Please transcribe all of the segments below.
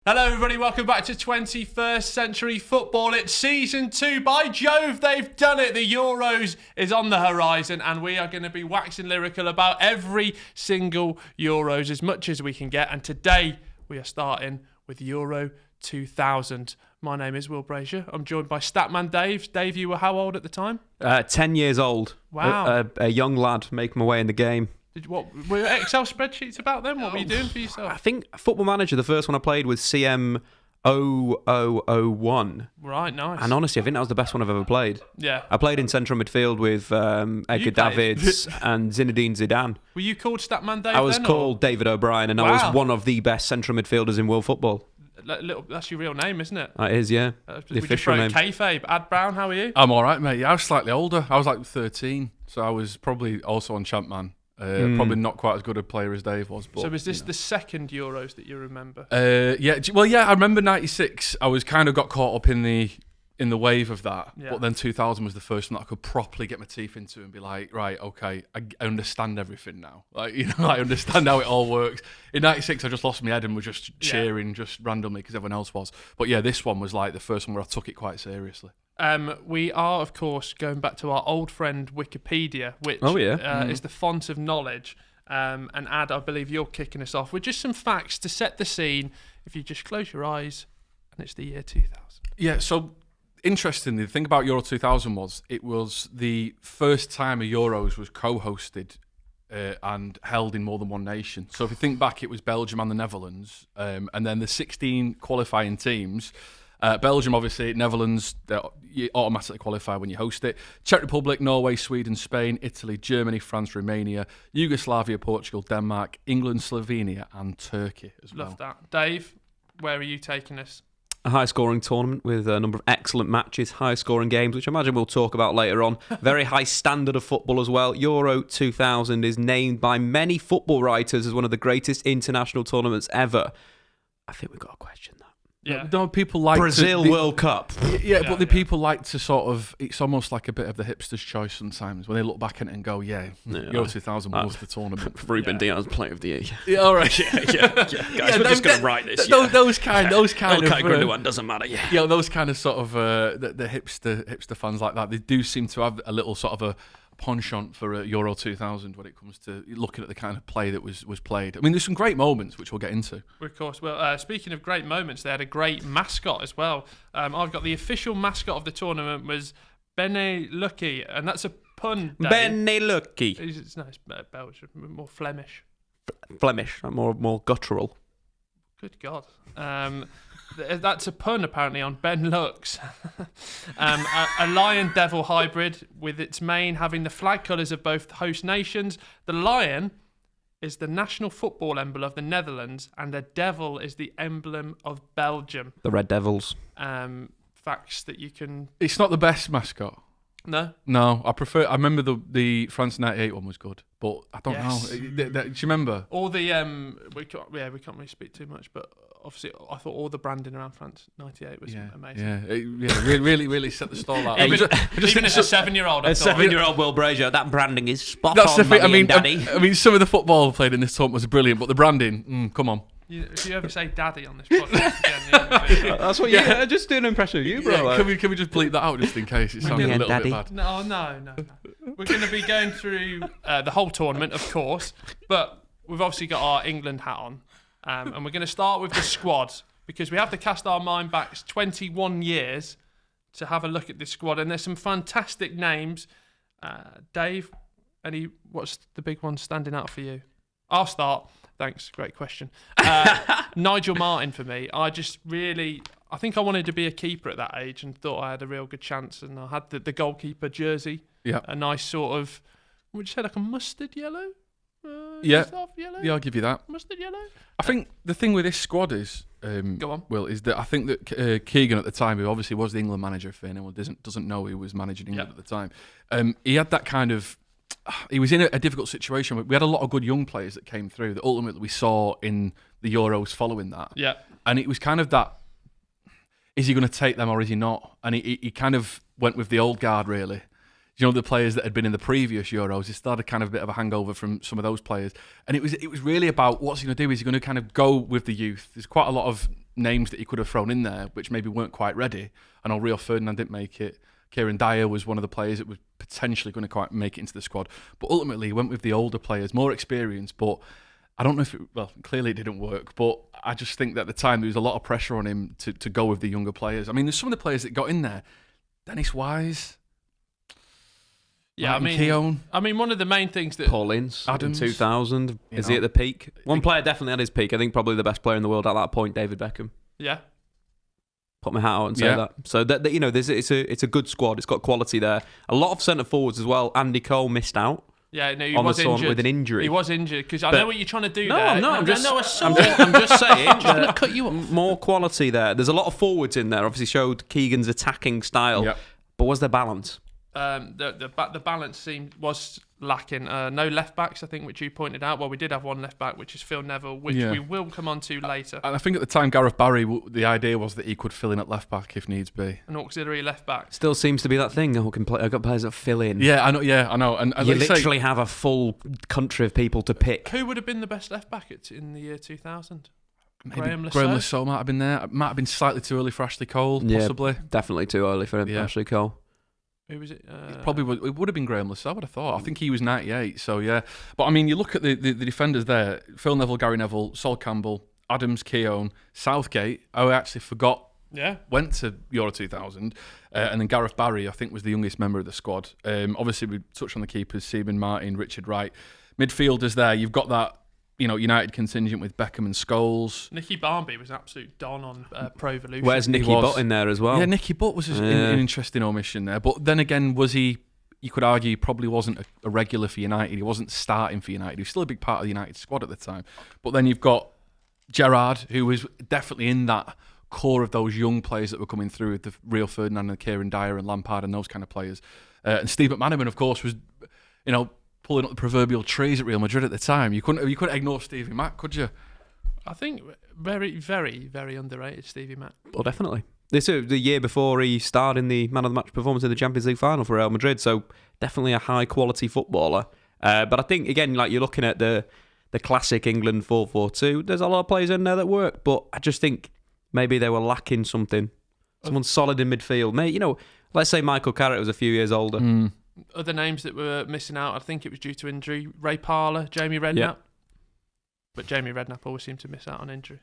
Hello everybody, welcome back to 21st Century Football. It's Season 2. By Jove, they've done it. The Euros is on the horizon and we are going to be waxing lyrical about every single Euros as much as we can get. And today we are starting with Euro 2000. My name is Will Brazier. I'm joined by Statman Dave. Dave, you were how old at the time? 10 years old. Wow. A young lad making my way in the game. Were Excel spreadsheets about them? What were you doing for yourself? I think Football Manager, the first one I played was CM 0001. Right, nice. And honestly, I think that was the best one I've ever played. Yeah. I played in central midfield with Edgar Davids and Zinedine Zidane. Were you called Statman Dave? I was called David O'Brien, and I was one of the best central midfielders in world football. That's your real name, isn't it? That is, yeah. The official name. Kayfabe. Ad Brown, how are you? I'm all right, mate. Yeah, I was slightly older. I was like 13, so I was probably also on Champman. Probably not quite as good a player as Dave was. But, so was this the second Euros that you remember? Yeah. I remember '96. I was kind of got caught up in the wave of that. Yeah. But then 2000 was the first one that I could properly get my teeth into and be like, right, okay, I understand everything now. Like, I understand how it all works. In '96, I just lost my head and was just cheering just randomly because everyone else was. But yeah, this one was like the first one where I took it quite seriously. We are, of course, going back to our old friend Wikipedia, which is the font of knowledge. And Ad, I believe you're kicking us off with just some facts to set the scene. If you just close your eyes, and it's the year 2000. Yeah, so interestingly, the thing about Euro 2000 was it was the first time a Euros was co-hosted and held in more than one nation. So if you think back, it was Belgium and the Netherlands, and then the 16 qualifying teams. Belgium, obviously, Netherlands, you automatically qualify when you host it. Czech Republic, Norway, Sweden, Spain, Italy, Germany, France, Romania, Yugoslavia, Portugal, Denmark, England, Slovenia, and Turkey as well. Love that. Dave, where are you taking us? A high-scoring tournament with a number of excellent matches, high-scoring games, which I imagine we'll talk about later on. Very high standard of football as well. Euro 2000 is named by many football writers as one of the greatest international tournaments ever. I think we've got to question that. Yeah, no, people like Brazil World Cup. People like to sort of. It's almost like a bit of the hipster's choice sometimes when they look back at it and go, Euro 2000 was the tournament. Ruben Diaz Player of the Year. Yeah, all right. Guys, we're just going to write this. Those kind of. Grundy doesn't matter. Yeah, those kind of sort of the hipster fans like that. They do seem to have a little sort of a penchant for Euro 2000 when it comes to looking at the kind of play that was played. I mean, there's some great moments which we'll get into. Of course. Well, speaking of great moments, they had a great mascot as well. I've got the official mascot of the tournament was Bene Lucky, and that's a pun. Bene Lucky. It's Belgian, more Flemish. Flemish, more guttural. Good God. That's a pun, apparently, on Ben Lux. A lion-devil hybrid, with its mane having the flag colours of both host nations. The lion is the national football emblem of the Netherlands, and the devil is the emblem of Belgium. The Red Devils. Facts that you can... It's not the best mascot. No? No, I remember the France 98 one was good, but I don't know. Do you remember? All the... we can't really speak too much, but... Obviously, I thought all the branding around France '98 was amazing. Really set the stall out. Even as a 7-year-old, a 7-year-old Will Brazier, that branding is spot That's on. The thing. Daddy. I mean, some of the football played in this tournament was brilliant, but the branding, come on. If you ever say "daddy" on this podcast, that's what. Yeah, just do an impression of you, bro. Yeah, can we just bleep that out just in case it sounded a little bit bad? No. We're going to be going through the whole tournament, of course, but we've obviously got our England hat on. And we're going to start with the squad because we have to cast our mind back 21 years to have a look at this squad. And there's some fantastic names. Dave, what's the big one standing out for you? I'll start. Thanks. Great question. Nigel Martin for me. I think I wanted to be a keeper at that age and thought I had a real good chance. And I had the goalkeeper jersey. Yeah. A nice sort of, would you say like a mustard yellow? Yeah, yellow? I'll give you that. Mustard yellow? I think the thing with this squad is, Go on. Will, is that I think that Keegan at the time, who obviously was the England manager for anyone doesn't know he was managing England at the time, he had that kind of, he was in a difficult situation. We had a lot of good young players that came through that ultimately we saw in the Euros following that. Yeah. And it was kind of that, is he going to take them or is he not? And he kind of went with the old guard, really. You know, the players that had been in the previous Euros, he started kind of a bit of a hangover from some of those players. And it was really about what's he going to do? Is he going to kind of go with the youth? There's quite a lot of names that he could have thrown in there, which maybe weren't quite ready. I know Rio Ferdinand didn't make it. Kieran Dyer was one of the players that was potentially going to quite make it into the squad. But ultimately, he went with the older players, more experienced. But I don't know if clearly it didn't work. But I just think that at the time, there was a lot of pressure on him to go with the younger players. I mean, there's some of the players that got in there. Dennis Wise. Yeah, Keown. I mean, one of the main things that Paul Ince, Adams, in 2000, is he at the peak? One player definitely at his peak. I think probably the best player in the world at that point, David Beckham. Yeah. Put my hat out and say that. So that it's a good squad. It's got quality there. A lot of centre forwards as well. Andy Cole missed out. Yeah, no, he was injured with an injury. He was injured because I know what you're trying to do there. No, I'm just saying. Just going to cut you off. More quality there. There's a lot of forwards in there. Obviously showed Keegan's attacking style. Yep. But was there balance? The balance was lacking. No left backs, I think, which you pointed out. Well, we did have one left back, which is Phil Neville, which we will come on to later. And I think at the time, Gareth Barry, the idea was that he could fill in at left back if needs be. An auxiliary left back. Still seems to be that thing. I've got players that fill in. Yeah, I know. And you literally have a full country of people to pick. Who would have been the best left back in the year 2000? Maybe Graham Lasso might have been there. It might have been slightly too early for Ashley Cole, possibly. Definitely too early for Ashley Cole. Who was it? It would have been Graham Lasso, I would have thought. I think he was 98, so yeah. But I mean, you look at the defenders there: Phil Neville, Gary Neville, Sol Campbell, Adams, Keown, Southgate. I actually forgot. Yeah. Went to Euro 2000, and then Gareth Barry, I think, was the youngest member of the squad. Obviously, we touched on the keepers: Seaman, Martin, Richard Wright. Midfielders there, you've got that. United contingent with Beckham and Scholes. Nicky Barmby was an absolute don on Pro Evolution. Where's Nicky Butt in there as well? Yeah, Nicky Butt was an interesting omission there. But then again, was he? You could argue he probably wasn't a regular for United. He wasn't starting for United. He was still a big part of the United squad at the time. But then you've got Gerrard, who was definitely in that core of those young players that were coming through with the Rio Ferdinand and Kieran Dyer and Lampard and those kind of players. And Steve McManaman, of course, was, pulling up the proverbial trees at Real Madrid at the time. You couldn't ignore Stevie Mac, could you? I think very, very, very underrated Stevie Mac. Well, definitely. This is the year before he starred in the Man of the Match performance in the Champions League final for Real Madrid, so definitely a high quality footballer. But I think again, like you're looking at the classic England 4-4-2, there's a lot of players in there that work, but I just think maybe they were lacking something. Someone solid in midfield. Maybe, let's say Michael Carrick was a few years older. Other names that were missing out, I think it was due to injury. Ray Parlour, Jamie Redknapp. Yeah. But Jamie Redknapp always seemed to miss out on injury,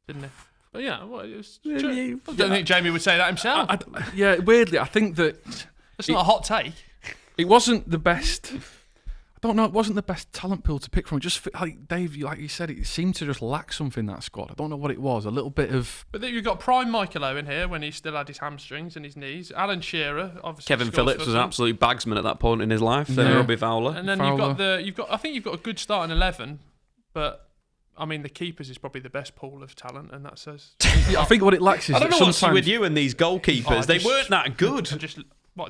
didn't he? But yeah, I don't think Jamie would say that himself. Weirdly, I think that... It's not a hot take. It wasn't the best... I don't know, it wasn't the best talent pool to pick from. Just like Dave, like you said, it seemed to just lack something, that squad. I don't know what it was. A little bit of... But then you've got prime Michael Owen here when he still had his hamstrings and his knees. Alan Shearer, obviously. Kevin Phillips was an absolute bagsman at that point in his life. Then Robbie Fowler. And then I think you've got a good starting 11, but I mean the keepers is probably the best pool of talent, and that says. I think what it lacks is I don't know sometimes what's with you and these goalkeepers. They weren't that good.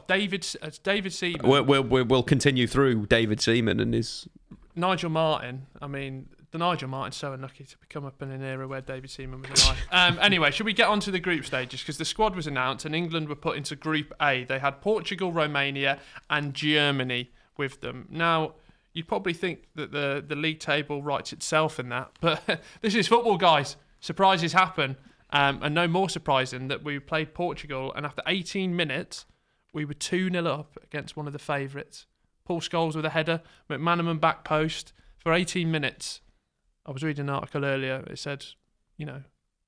David Seaman. We'll continue through David Seaman and his... Nigel Martin. I mean, the Nigel Martin's so unlucky to come up in an era where David Seaman was alive. Anyway, should we get on to the group stages? Because the squad was announced and England were put into Group A. They had Portugal, Romania and Germany with them. Now, you'd probably think that the league table writes itself in that, but this is football, guys. Surprises happen. And no more surprising that we played Portugal, and after 18 minutes... we were 2-0 up against one of the favourites. Paul Scholes with a header, McManaman back post for 18 minutes. I was reading an article earlier. It said,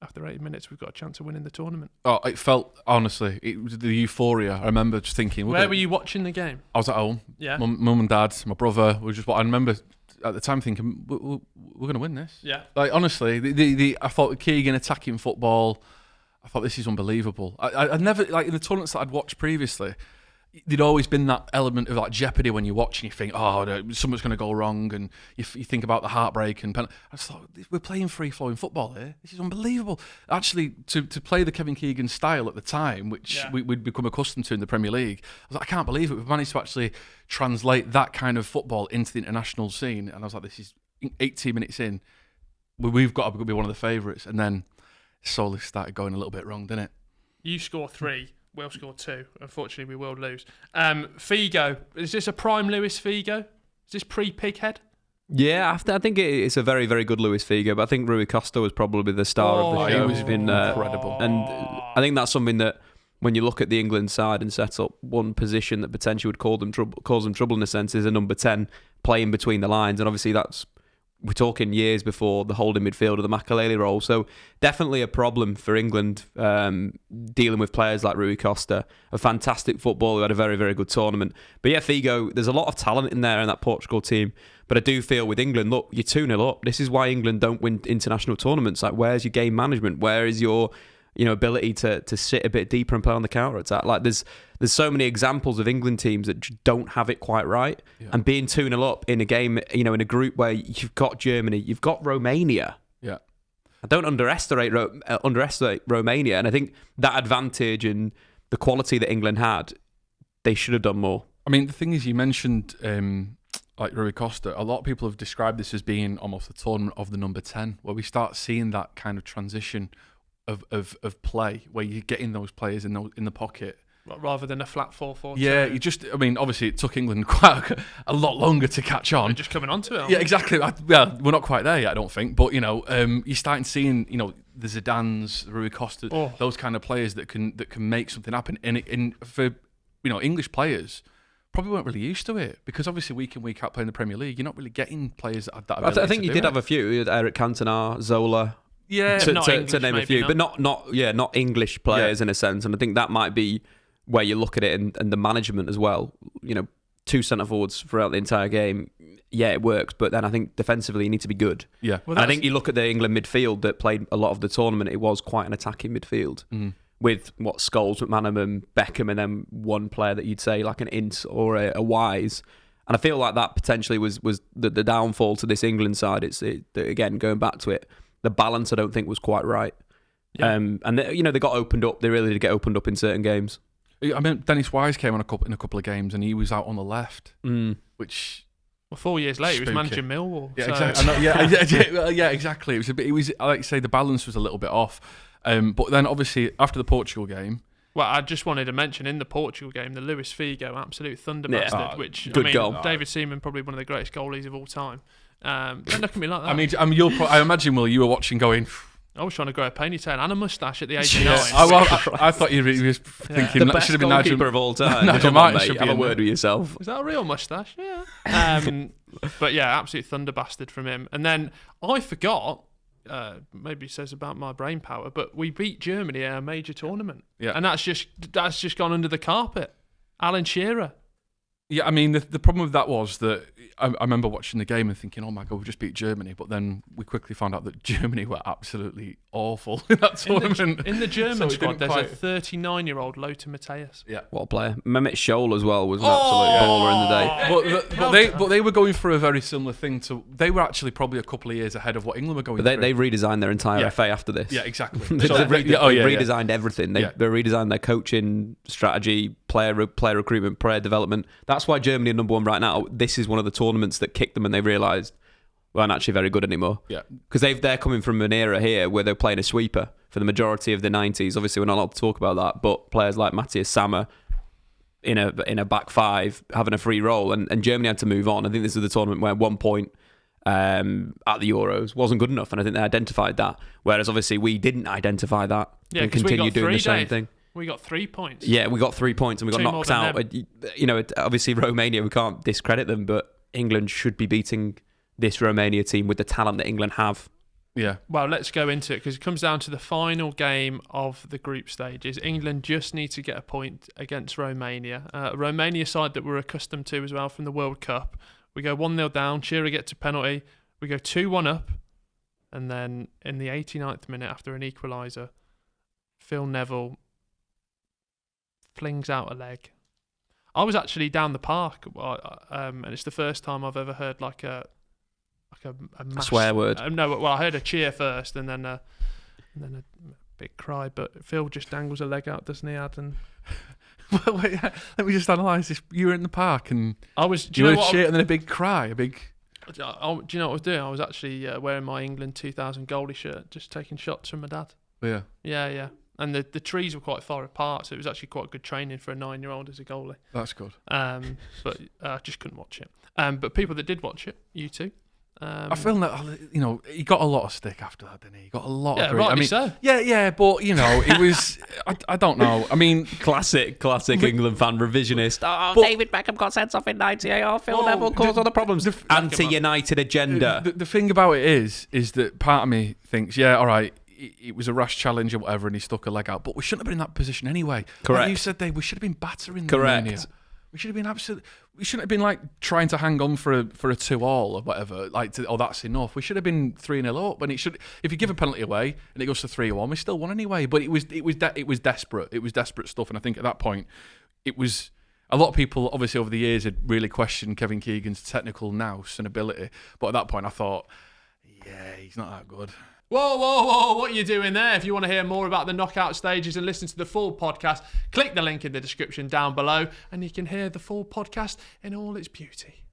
after 18 minutes, we've got a chance of winning the tournament. Oh, it felt, honestly, it was the euphoria. I remember just thinking... Where were you watching the game? I was at home. Yeah. Mum and Dad, my brother. I remember at the time thinking, we're going to win this. Yeah. Like, honestly, I thought Keegan attacking football... I thought this is unbelievable. I'd never, like in the tournaments that I'd watched previously, there'd always been that element of like jeopardy when you watch and you think, something's going to go wrong, and you think about the heartbreak and I just thought, we're playing free-flowing football here. This is unbelievable. Actually, to play the Kevin Keegan style at the time, which we'd become accustomed to in the Premier League, I was like, I can't believe it. We've managed to actually translate that kind of football into the international scene, and I was like, this is 18 minutes in. We've got to be one of the favourites, and then slowly started going a little bit wrong, didn't it? You score 3, we'll score 2. Unfortunately, we will lose. Figo, is this a prime Luis Figo? Is this pre-Pighead? Yeah, I think it's a very, very good Luis Figo, but I think Rui Costa was probably the star of the show. He was incredible. And I think that's something that when you look at the England side and set up one position that potentially would cause them trouble in a sense is a number 10 playing between the lines. And obviously we're talking years before the holding midfielder, the Makelele role. So definitely a problem for England dealing with players like Rui Costa, a fantastic footballer who had a very, very good tournament. But yeah, Figo, there's a lot of talent in there in that Portugal team. But I do feel with England, look, you're 2-0 up. This is why England don't win international tournaments. Like, where's your game management? Where is your ability to sit a bit deeper and play on the counter attack? Like, there's so many examples of England teams that just don't have it quite right. Yeah. And being 2-0 up in a game, in a group where you've got Germany, you've got Romania. Yeah, I don't underestimate Romania, and I think that advantage and the quality that England had, they should have done more. I mean, the thing is, you mentioned like Rui Costa. A lot of people have described this as being almost the tournament of the number 10, where we start seeing that kind of transition of play, where you're getting those players in the pocket. Rather than a flat 4-4-2. Yeah, obviously it took England quite a lot longer to catch on. They're just coming onto it. Yeah, exactly. We're not quite there yet, I don't think. But, you're starting seeing, the Zidanes, the Rui Costa, those kind of players that can make something happen. And for, English players, probably weren't really used to it, because obviously week in, week out playing the Premier League, you're not really getting players that have that ability. I think you did have a few. You had Eric Cantona, Zola. Yeah, to name a few, but not English players in a sense. And I think that might be where you look at it and the management as well. 2 centre forwards throughout the entire game. Yeah, it works, but then I think defensively you need to be good. Yeah, and I think you look at the England midfield that played a lot of the tournament. It was quite an attacking midfield with Scholes, McManaman, Beckham, and then one player that you'd say like an Ince or a Wise. And I feel like that potentially was the downfall to this England side. Again, going back to it, the balance I don't think was quite right. Yeah. And they got opened up. They really did get opened up in certain games. I mean, Dennis Wise came on in a couple of games, and he was out on the left, which. Well, 4 years later, he was managing Millwall. Yeah, exactly. Yeah, exactly. It was. I like to say the balance was a little bit off. But then obviously after the Portugal game. Well, I just wanted to mention in the Portugal game, the Luis Figo absolute thunder bastard, which good goal. David Seaman, probably one of the greatest goalies of all time. Don't look at me like that. I imagine, Will, you were watching going. I was trying to grow a ponytail and a moustache at the age of 9. I thought you were thinking the best goalkeeper of all time. Nigel Martin should have a word with yourself. Is that a real moustache? Yeah. But yeah, absolute thunder bastard from him. And then I forgot. Maybe it says about my brain power, but we beat Germany at a major tournament. Yeah. And that's just gone under the carpet. Alan Shearer. Yeah, I mean, the problem with that was that I remember watching the game and thinking, oh my God, we just beat Germany. But then we quickly found out that Germany were absolutely awful in that tournament. In the German squad, there's a 39-year-old Lothar Matthäus. Yeah. What a player. Mehmet Scholl as well was an absolute baller in the day. But they were going through a very similar thing to. They were actually probably a couple of years ahead of what England were going through. They redesigned their entire FA after this. Yeah, exactly. They redesigned everything. They redesigned their coaching strategy, player recruitment, player development. That's why Germany are number 1 right now. This is one of the tournaments that kicked them, and they realised we aren't actually very good anymore. Yeah, because they're coming from an era here where they're playing a sweeper for the majority of the 90s. Obviously, we're not allowed to talk about that, but players like Matthias Sammer in a back 5 having a free role, and Germany had to move on. I think this is the tournament where 1 point at the Euros wasn't good enough, and I think they identified that. Whereas obviously we didn't identify that and continued doing the same thing. We got 3 points. Yeah, we got 3 points and we got knocked out. Obviously Romania, we can't discredit them, but England should be beating this Romania team with the talent that England have. Yeah. Well, let's go into it, because it comes down to the final game of the group stages. England just need to get a point against Romania. Romania side that we're accustomed to as well from the World Cup. We go 1-0 down, Shearer gets a penalty. We go 2-1 up. And then in the 89th minute, after an equaliser, Phil Neville flings out a leg. I was actually down the park, and it's the first time I've ever heard like a swear word. No, well, I heard a cheer first, and then a big cry. But Phil just dangles a leg out, doesn't he, Adam? Well, wait, let me just analyse this. You were in the park, and I was. You heard a cheer, and then a big cry, Do you know what I was doing? I was actually wearing my England 2000 goalie shirt, just taking shots from my dad. Yeah. Yeah. And the trees were quite far apart, so it was actually quite good training for a 9-year-old as a goalie. That's good. But I just couldn't watch it. But people that did watch it, you two, I feel that he got a lot of stick after that, didn't he? He got a lot of grief. Rightly so. Yeah, but it was. I don't know. I mean, classic England fan revisionist. David Beckham got sent off in '98. Phil Neville caused all the problems. Anti-United agenda. The thing about it is that part of me thinks, yeah, all right, it was a rash challenge or whatever, and he stuck a leg out, but we shouldn't have been in that position anyway. Correct. Like you said, Dave, we should have been battering Correct. Romania. We should have been we shouldn't have been like trying to hang on for a 2-2 or whatever. That's enough. We should have been 3-0 up. And if you give a penalty away and it goes to 3-1, we still won anyway. But it was desperate. It was desperate stuff. And I think at that point, it was a lot of people obviously over the years had really questioned Kevin Keegan's technical nous and ability. But at that point, I thought, yeah, he's not that good. Whoa, what are you doing there? If you want to hear more about the knockout stages and listen to the full podcast, click the link in the description down below and you can hear the full podcast in all its beauty.